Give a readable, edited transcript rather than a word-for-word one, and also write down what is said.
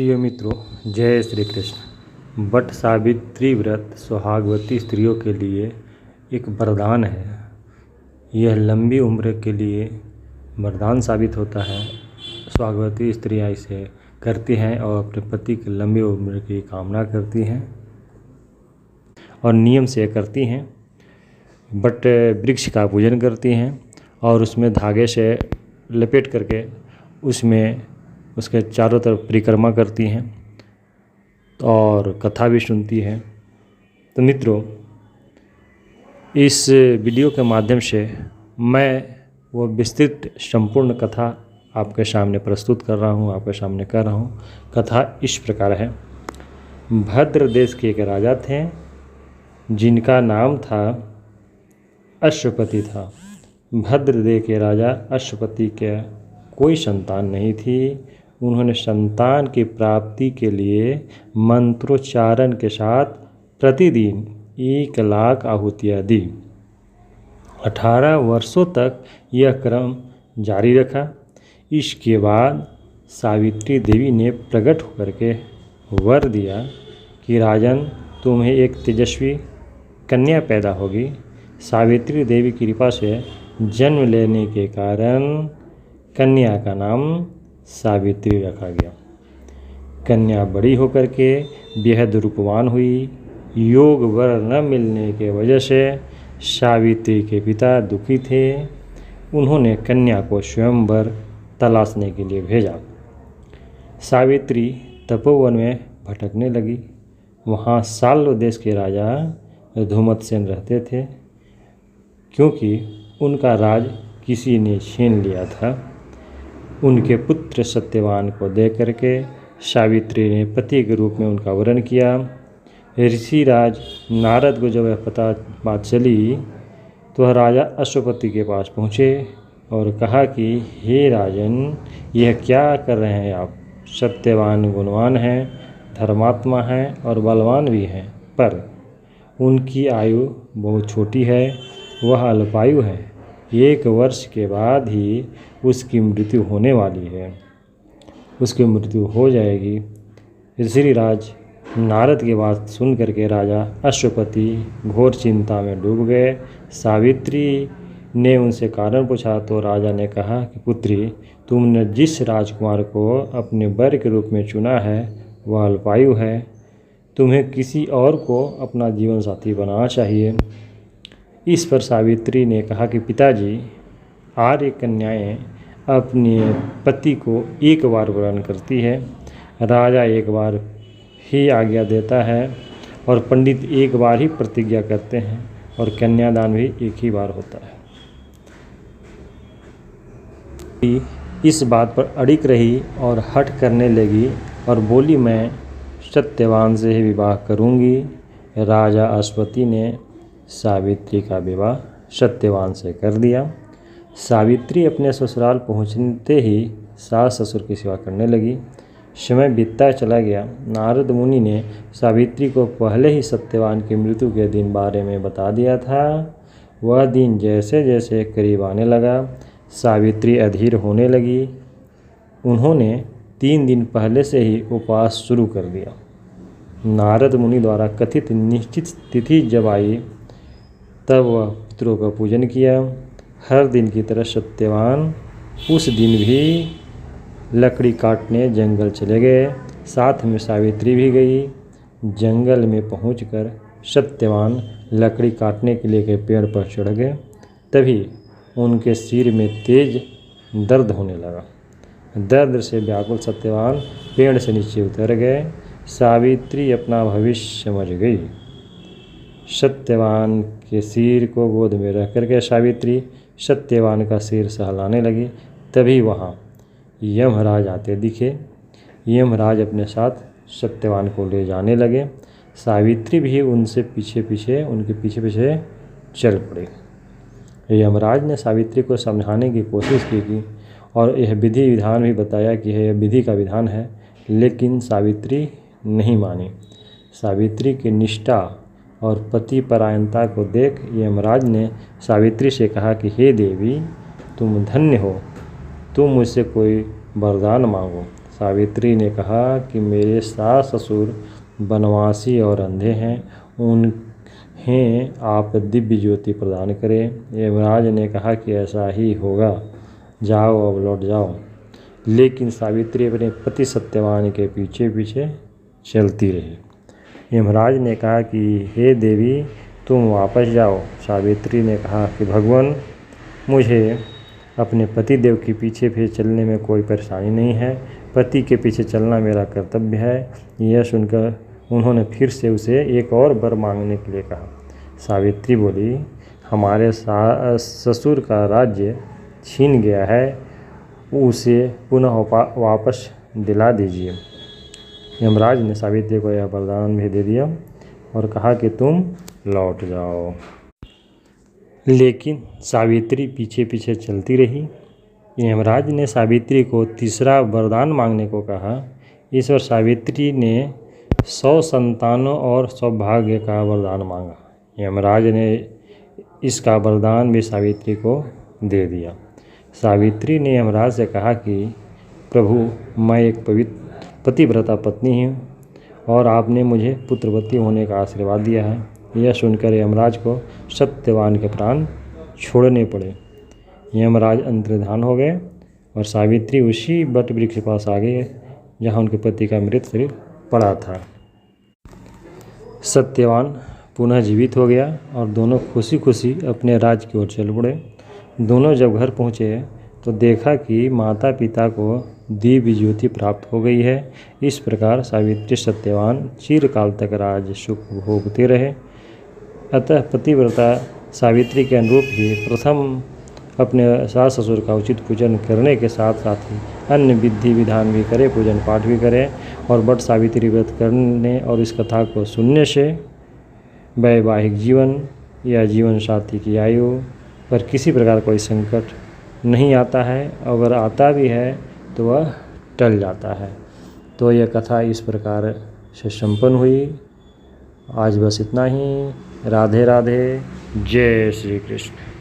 प्रिय मित्रों, जय श्री कृष्ण। वट सावित्री व्रत सुहागवती स्त्रियों के लिए एक वरदान है। यह लंबी उम्र के लिए वरदान साबित होता है। सुहागवती स्त्रियां इसे करती हैं और अपने पति की लंबी उम्र की कामना करती हैं और नियम से करती हैं। वट वृक्ष का पूजन करती हैं और उसमें धागे से लपेट करके उसमें उसके चारों तरफ परिक्रमा करती हैं और कथा भी सुनती हैं। तो मित्रों, इस वीडियो के माध्यम से मैं वो विस्तृत संपूर्ण कथा आपके सामने प्रस्तुत कर रहा हूँ, आपके सामने कर रहा हूँ। कथा इस प्रकार है। भद्र देश के एक राजा थे जिनका नाम था अश्वपति था। भद्र देश के राजा अश्वपति के कोई संतान नहीं थी। उन्होंने संतान की प्राप्ति के लिए मंत्रोच्चारण के साथ प्रतिदिन 1,00,000 आहुतियाँ दी। 18 वर्षों तक यह क्रम जारी रखा। इसके बाद सावित्री देवी ने प्रकट होकर के वर दिया कि राजन, तुम्हें एक तेजस्वी कन्या पैदा होगी। सावित्री देवी की कृपा से जन्म लेने के कारण कन्या का नाम सावित्री रखा गया। कन्या बड़ी होकर के बेहद रूपवान हुई। योग वर न मिलने के वजह से सावित्री के पिता दुखी थे। उन्होंने कन्या को स्वयंवर तलाशने के लिए भेजा। सावित्री तपोवन में भटकने लगी। वहाँ साल्व देश के राजा धूमतसेन रहते थे। क्योंकि उनका राज किसी ने छीन लिया था, उनके पुत्र सत्यवान को देख करके सावित्री ने पति के रूप में उनका वरण किया। ऋषिराज नारद को जब यह बात चली तो राजा अश्वपति के पास पहुँचे और कहा कि हे राजन, यह क्या कर रहे हैं आप? सत्यवान गुणवान हैं, धर्मात्मा हैं और बलवान भी हैं, पर उनकी आयु बहुत छोटी है, वह अल्पायु है। 1 वर्ष के बाद ही उसकी मृत्यु होने वाली है। उसकी मृत्यु हो जाएगी। ऋषिराज नारद की बात सुन करके राजा अश्वपति घोर चिंता में डूब गए। सावित्री ने उनसे कारण पूछा तो राजा ने कहा कि पुत्री, तुमने जिस राजकुमार को अपने वर के रूप में चुना है वह अल्पायु है। तुम्हें किसी और को अपना जीवन साथी बनाना चाहिए। इस पर सावित्री ने कहा कि पिताजी, आर्य कन्याएं अपने पति को एक बार वरण करती है, राजा एक बार ही आज्ञा देता है और पंडित एक बार ही प्रतिज्ञा करते हैं और कन्यादान भी एक ही बार होता है। इस बात पर अड़िग रही और हठ करने लगी और बोली, मैं सत्यवान से ही विवाह करूंगी। राजा अश्वपति ने सावित्री का विवाह सत्यवान से कर दिया। सावित्री अपने ससुराल पहुंचते ही सास ससुर की सेवा करने लगी। समय बीतता चला गया। नारद मुनि ने सावित्री को पहले ही सत्यवान की मृत्यु के दिन बारे में बता दिया था। वह दिन जैसे जैसे करीब आने लगा, सावित्री अधीर होने लगी। उन्होंने 3 दिन पहले से ही उपवास शुरू कर दिया। नारद मुनि द्वारा कथित निश्चित तिथि जब आई तब वह पितरों का पूजन किया। हर दिन की तरह सत्यवान उस दिन भी लकड़ी काटने जंगल चले गए। साथ में सावित्री भी गई। जंगल में पहुंचकर सत्यवान लकड़ी काटने के लिए गए पेड़ पर चढ़ गए। तभी उनके सिर में तेज दर्द होने लगा। दर्द से व्याकुल सत्यवान पेड़ से नीचे उतर गए। सावित्री अपना भविष्य समझ गई। सत्यवान के सिर को गोद में रख करके सावित्री सत्यवान का सिर सहलाने लगी। तभी वहाँ यमराज आते दिखे। यमराज अपने साथ सत्यवान को ले जाने लगे। सावित्री भी उनके पीछे पीछे चल पड़ी। यमराज ने सावित्री को समझाने की कोशिश की और यह विधि विधान भी बताया कि यह विधि का विधान है, लेकिन सावित्री नहीं मानी। सावित्री की निष्ठा और पति परायणता को देख यमराज ने सावित्री से कहा कि हे देवी, तुम धन्य हो, तुम मुझसे कोई वरदान मांगो। सावित्री ने कहा कि मेरे सास ससुर बनवासी और अंधे हैं, उन्हें आप दिव्य ज्योति प्रदान करें। यमराज ने कहा कि ऐसा ही होगा, जाओ अब लौट जाओ। लेकिन सावित्री अपने पति सत्यवान के पीछे पीछे चलती रही। यमराज ने कहा कि हे देवी, तुम वापस जाओ। सावित्री ने कहा कि भगवान, मुझे अपने पति देव के पीछे फिर चलने में कोई परेशानी नहीं है, पति के पीछे चलना मेरा कर्तव्य है। यह सुनकर उन्होंने फिर से उसे एक और वर मांगने के लिए कहा। सावित्री बोली, हमारे ससुर का राज्य छीन गया है, उसे पुनः वापस दिला दीजिए। यमराज ने सावित्री को यह वरदान भी दे दिया और कहा कि तुम लौट जाओ। लेकिन सावित्री पीछे पीछे चलती रही। यमराज ने सावित्री को तीसरा वरदान मांगने को कहा। ईश्वर सावित्री ने 100 संतानों और सौभाग्य का वरदान मांगा। यमराज ने इसका वरदान भी सावित्री को दे दिया। सावित्री ने यमराज से कहा कि प्रभु, मैं एक पतिव्रता पत्नी हूँ और आपने मुझे पुत्रवती होने का आशीर्वाद दिया है। यह सुनकर यमराज को सत्यवान के प्राण छोड़ने पड़े। यमराज अंतर्धान हो गए और सावित्री उसी वट वृक्ष के पास आ गए जहाँ उनके पति का मृत शरीर पड़ा था। सत्यवान पुनः जीवित हो गया और दोनों खुशी खुशी अपने राज्य की ओर चल पड़े। दोनों जब घर पहुँचे तो देखा कि माता पिता को दिव्य ज्योति प्राप्त हो गई है। इस प्रकार सावित्री सत्यवान चिरकाल तक राज सुख भोगते रहे। अतः पतिव्रता सावित्री के अनुरूप ही प्रथम अपने सास ससुर का उचित पूजन करने के साथ साथ ही अन्य विधि विधान भी करें, पूजन पाठ भी करें। और वट सावित्री व्रत करने और इस कथा को सुनने से वैवाहिक जीवन या जीवन साथी की आयु पर किसी प्रकार कोई संकट नहीं आता है, अगर आता भी है तो वह टल जाता है। तो यह कथा इस प्रकार से संपन्न हुई। आज बस इतना ही। राधे राधे। जय श्री कृष्ण।